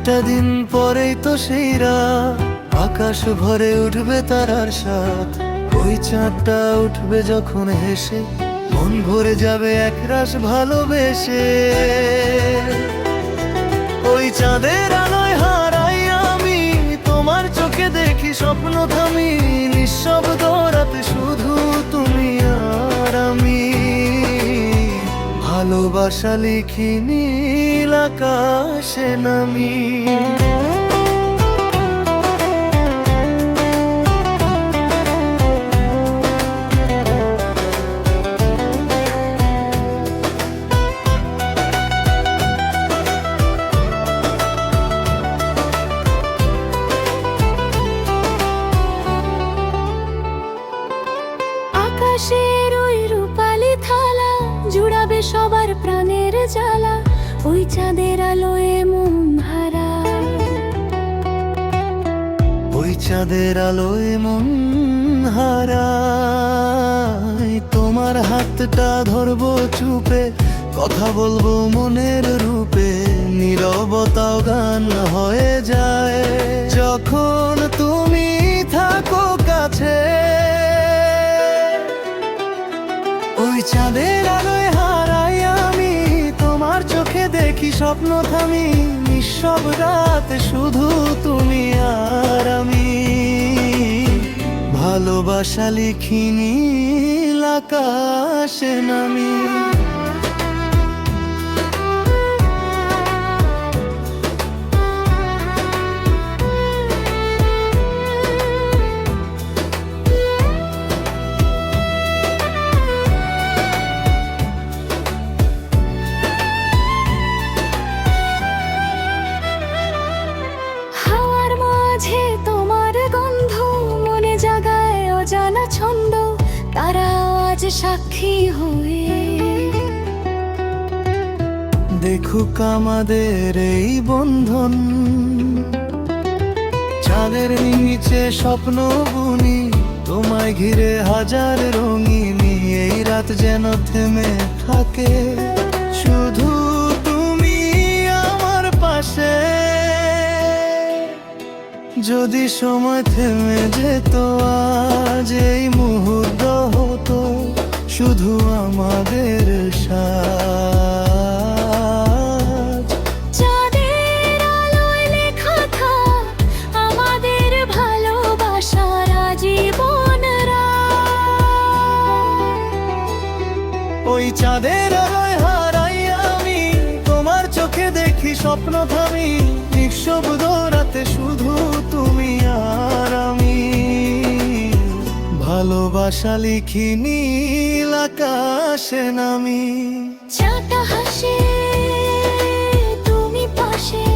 কয়েকটা দিন পরেই তো সেই রাত, আকাশ ভরে উঠবে তারার সাথ। ওই চাঁদটা উঠবে যখন হেসে, মন ভরে যাবে একরাশ ভালোবেসে। ওই চাঁদের আলোয় হারাই আমি, তোমার চোখে দেখি স্বপ্ন থামি। নিঃশব্দ রাতে শুধু তুমি আর আমি, ভালোবাসা লিখি নীল আকাশে নামি। আকাশের ওই রূপালি থালা জুড়াবে সবার প্রাণের জ্বালা। ওই চাঁদের আলোয় মন হারা, ওই চাঁদের আলোয় মন হারাই। তোমার হাতটা ধরবো চুপে, কথা বলবো মনের রূপে। নীরবতাও গান হয়ে যায় যখন তুমি থাকো কাছে। ওই চাঁদের আলোয় হারাই আমি, তোমার চোখে দেখি স্বপ্ন থামি। নিঃশব রাতে শুধু তুমি আর আমি, ভালোবাসা লিখি নীল আকাশে নামি। হাওয়ার মাঝে তোমার গন্ধ মনে জাগায় অজানা ছন্দ। তারা আজ সাক্ষী হয়ে দেখুক আমাদের এই বন্ধন। চাঁদের নিচে স্বপ্ন বুনি, তোমায় ঘিরে হাজার রঙিনী। এই রাত যেন থেমে থাকে, শুধু তুমি আমার পাশে। যদি সময় থেমে যেত আজ, এই মুহূর্ত হতো শুধু আমাদের সাথ। চাঁদের আলোয় লেখা থাক আমাদের ভালোবাসার আজীবন রাত। ওই চাঁদের আলোয় হারাই আমি, তোমার চোখে দেখি স্বপ্ন থামি। নিঃশব্দ রাতে শুধু তুমি আর আমি, ভালোবাসা লিখি নীল আকাশে নামি। চাঁদটা হাসে তুমি পাশে,